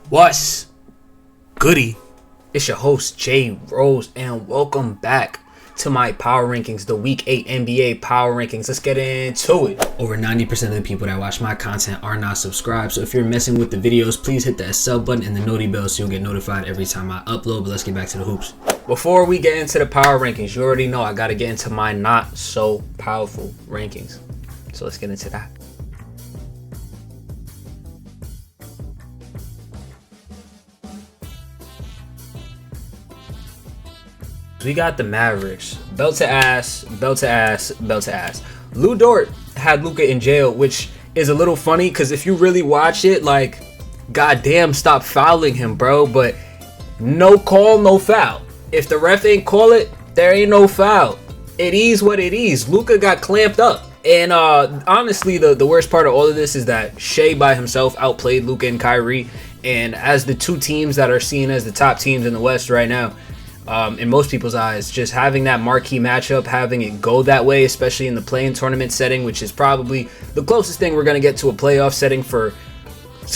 What's goody? It's your host Jay Rose, and welcome back to my power rankings, the Week 8 NBA power rankings. Let's get into it. Over 90% of the people that watch my content are not subscribed, so if you're messing with the videos, please hit that sub button and the noti bell so you'll get notified every time I upload. But let's get back to the hoops. Before we get into the power rankings, you already know I gotta get into my not so powerful rankings. So let's get into that. We got the Mavericks. Belt to ass, belt to ass, belt to ass. Lou Dort had Luka in jail, which is a little funny because if you really watch it, like, goddamn, stop fouling him, bro. But no call, no foul. If the ref ain't call it, there ain't no foul. It is what it is. Luka got clamped up. And honestly, the worst part of all of this is that Shea by himself outplayed Luka and Kyrie. And as the two teams that are seen as the top teams in the West right now, in most people's eyes, just having that marquee matchup, having it go that way, especially in the play-in tournament setting, which is probably the closest thing we're going to get to a playoff setting for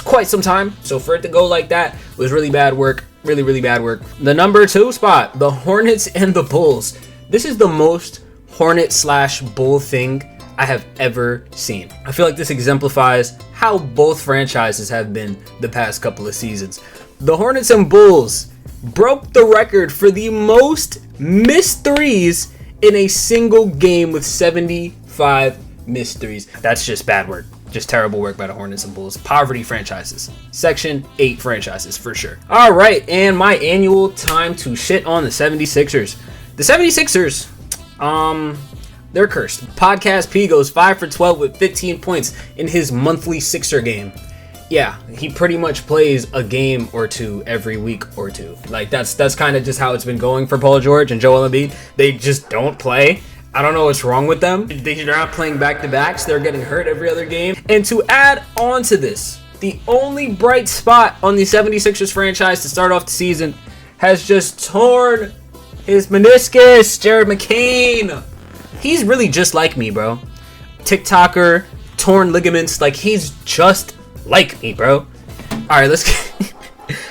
quite some time. So for it to go like that was really bad work. Really, really bad work. The number 2 spot, the Hornets and the Bulls. This is the most Hornet/Bull thing I have ever seen. I feel like this exemplifies how both franchises have been the past couple of seasons. The Hornets and Bulls broke the record for the most missed threes in a single game with 75 missed threes. That's just bad work. Just terrible work by the Hornets and Bulls. Poverty franchises. Section 8 franchises for sure. All right, and my annual time to shit on the 76ers. The 76ers, they're cursed. Podcast P goes 5 for 12 with 15 points in his monthly Sixer game. Yeah, he pretty much plays a game or two every week or two. Like, that's kind of just how it's been going for Paul George and Joel Embiid. They just don't play. I don't know what's wrong with them. They're not playing back-to-backs. They're getting hurt every other game. And to add on to this, the only bright spot on the 76ers franchise to start off the season has just torn his meniscus, Jared McCain. He's really just like me, bro. TikToker, torn ligaments. Like, he's just like me, bro. Alright, let's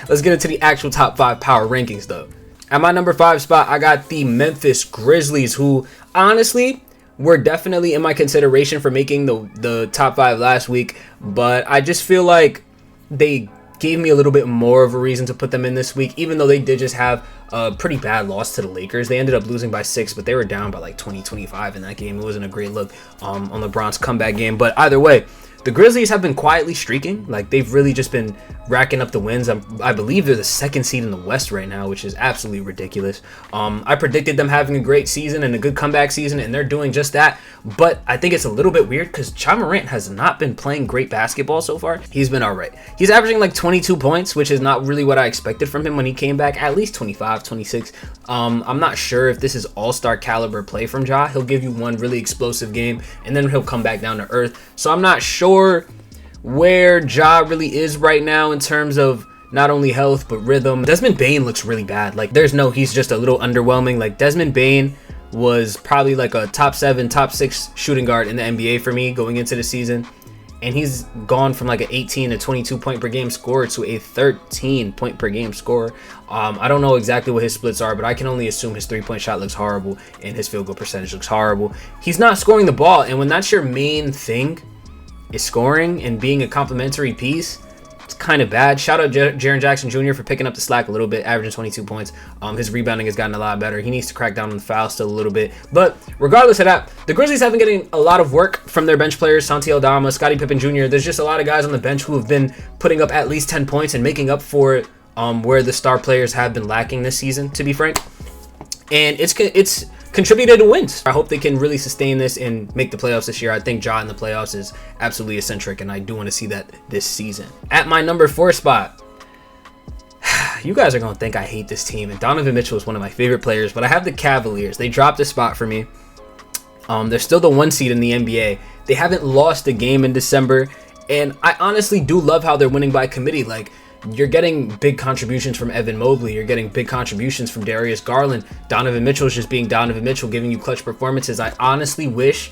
get into the actual top 5 power rankings though. At my number 5 spot, I got the Memphis Grizzlies, who honestly were definitely in my consideration for making the top 5 last week, but I just feel like they gave me a little bit more of a reason to put them in this week, even though they did just have a pretty bad loss to the Lakers. They ended up losing by 6, but they were down by like 20-25 in that game. It wasn't a great look on LeBron's comeback game, but either way, the Grizzlies have been quietly streaking. Like, they've really just been racking up the wins. I believe they're the 2nd seed in the West right now, which is absolutely ridiculous. I predicted them having a great season and a good comeback season, and they're doing just that. But I think it's a little bit weird because Ja Morant has not been playing great basketball so far. He's been all right. He's averaging like 22 points, which is not really what I expected from him when he came back. At least 25, 26. I'm not sure if this is all-star caliber play from Ja. He'll give you one really explosive game, and then he'll come back down to earth. So I'm not sure where Ja really is right now in terms of not only health but rhythm. Desmond Bane looks really bad. Like, he's just a little underwhelming. Like, Desmond Bane was probably like a top 7, top 6 shooting guard in the NBA for me going into the season, and he's gone from like an 18 to 22 point per game scorer to a 13 point per game scorer. I don't know exactly what his splits are, but I can only assume his 3-point shot looks horrible and his field goal percentage looks horrible. He's not scoring the ball, and when that's your main thing, is scoring and being a complimentary piece, it's kind of bad. Shout out Jaren Jackson Jr. for picking up the slack a little bit, averaging 22 points. His rebounding has gotten a lot better. He needs to crack down on the foul still a little bit. But regardless of that, the Grizzlies have been getting a lot of work from their bench players, Santi Aldama, Scottie Pippen Jr. There's just a lot of guys on the bench who have been putting up at least 10 points and making up for it, where the star players have been lacking this season, to be frank. And it's contributed to wins. I hope they can really sustain this and make the playoffs this year. I think Ja in the playoffs is absolutely eccentric, and I do want to see that this season. At my number 4 spot, you guys are going to think I hate this team, and Donovan Mitchell is one of my favorite players, but I have the Cavaliers. They dropped a spot for me. They're still the 1 seed in the NBA. They haven't lost a game in December, and I honestly do love how they're winning by committee. Like, you're getting big contributions from Evan Mobley. You're getting big contributions from Darius Garland. Donovan Mitchell is just being Donovan Mitchell, giving you clutch performances. I honestly wish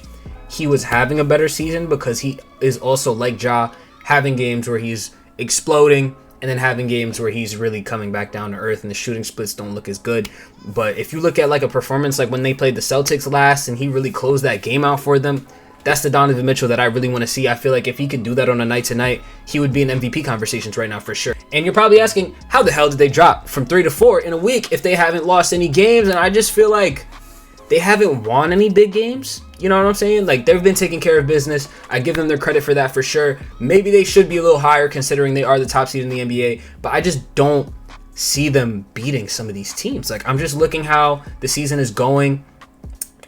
he was having a better season because he is also like Ja, having games where he's exploding and then having games where he's really coming back down to earth and the shooting splits don't look as good. But if you look at like a performance like when they played the Celtics last and he really closed that game out for them, that's the Donovan Mitchell that I really want to see. I feel like if he could do that on a night to night, he would be in MVP conversations right now for sure. And you're probably asking, how the hell did they drop from 3 to 4 in a week if they haven't lost any games? And I just feel like they haven't won any big games. You know what I'm saying? Like, they've been taking care of business. I give them their credit for that for sure. Maybe they should be a little higher considering they are the top seed in the NBA, but I just don't see them beating some of these teams. Like, I'm just looking how the season is going,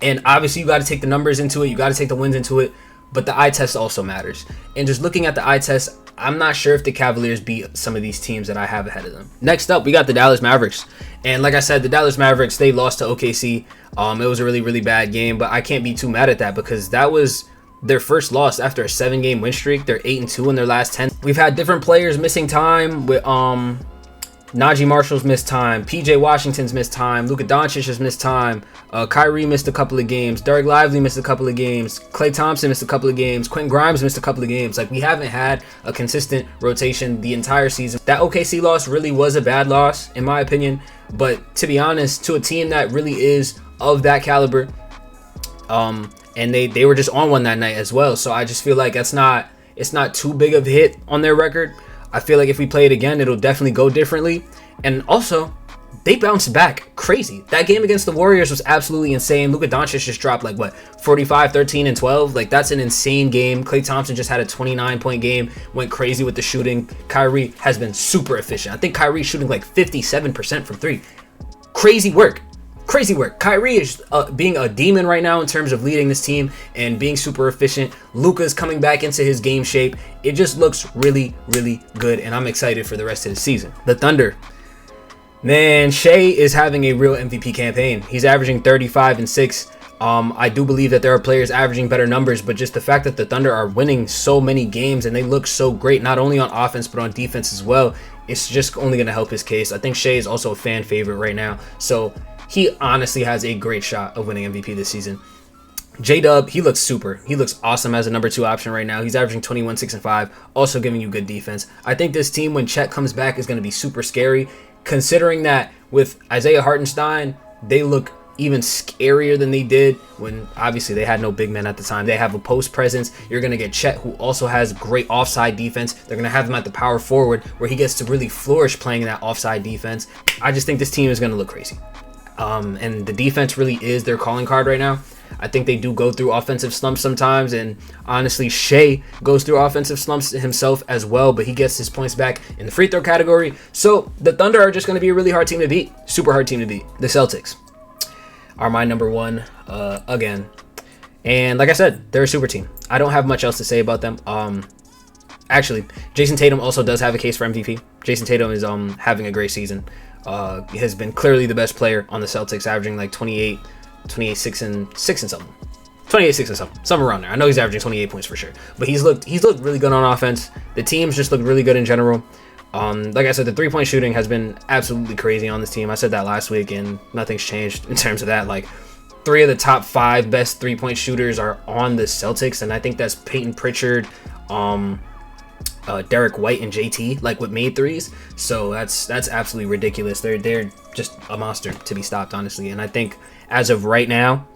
and obviously you got to take the numbers into it. You got to take the wins into it, but the eye test also matters. And just looking at the eye test, I'm not sure if the Cavaliers beat some of these teams that I have ahead of them. Next up, we got the Dallas Mavericks. And like I said, the Dallas Mavericks, they lost to OKC. It was a really, really bad game, but I can't be too mad at that because that was their first loss after a 7-game win streak. They're 8-2 in their last 10. We've had different players missing time with Najee Marshall's missed time, PJ Washington's missed time, Luka Doncic has missed time, Kyrie missed a couple of games, Derek Lively missed a couple of games, Klay Thompson missed a couple of games, Quentin Grimes missed a couple of games. Like, we haven't had a consistent rotation the entire season. That OKC loss really was a bad loss in my opinion, but to be honest, to a team that really is of that caliber, and they were just on one that night as well. So I just feel like it's not too big of a hit on their record. I feel like if we play it again, it'll definitely go differently. And also, they bounced back crazy. That game against the Warriors was absolutely insane. Luka Doncic just dropped like, what, 45, 13, and 12? Like, that's an insane game. Klay Thompson just had a 29-point game, went crazy with the shooting. Kyrie has been super efficient. I think Kyrie's shooting like 57% from 3. Crazy work. Crazy work. Kyrie is being a demon right now in terms of leading this team and being super efficient. Luka's coming back into his game shape. It just looks really, really good, and I'm excited for the rest of the season. The Thunder. Man, Shea is having a real MVP campaign. He's averaging 35 and 6. I do believe that there are players averaging better numbers, but just the fact that the Thunder are winning so many games and they look so great, not only on offense, but on defense as well, it's just only going to help his case. I think Shea is also a fan favorite right now. So he honestly has a great shot of winning MVP this season. J-Dub, he looks awesome as a number 2 option right now. He's averaging 21, 6, and 5, also giving you good defense. I think this team, when Chet comes back, is going to be super scary, considering that with Isaiah Hartenstein, they look even scarier than they did when obviously they had no big men at the time. They have a post presence. You're going to get Chet, who also has great offside defense. They're going to have him at the power forward where he gets to really flourish playing that offside defense. I just think this team is going to look crazy. And the defense really is their calling card right now. I think they do go through offensive slumps sometimes, and honestly, Shea goes through offensive slumps himself as well, but he gets his points back in the free throw category. So the Thunder are just going to be a really hard team to beat. Super hard team to beat. The Celtics are my number 1 again. And like I said, they're a super team. I don't have much else to say about them. Actually, Jason Tatum also does have a case for MVP. Jason Tatum is having a great season. He has been clearly the best player on the Celtics, averaging like 28, 6 and something. 28, 6 and something. Somewhere around there. I know he's averaging 28 points for sure. But he's looked really good on offense. The teams just look really good in general. Like I said, the 3-point shooting has been absolutely crazy on this team. I said that last week, and nothing's changed in terms of that. Like, 3 of the top 5 best 3-point shooters are on the Celtics, and I think that's Peyton Pritchard, Derek White, and JT, like, with made threes. So that's absolutely ridiculous. They're just a monster to be stopped, honestly. And I think as of right now,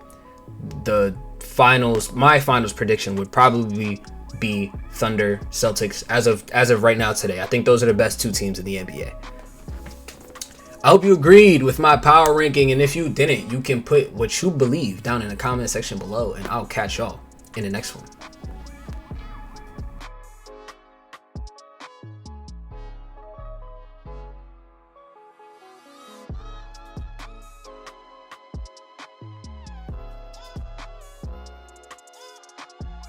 my finals prediction would probably be Thunder Celtics as of right now today. I think those are the best 2 teams in the NBA. I hope you agreed with my power ranking, and if you didn't, you can put what you believe down in the comment section below, and I'll catch y'all in the next one.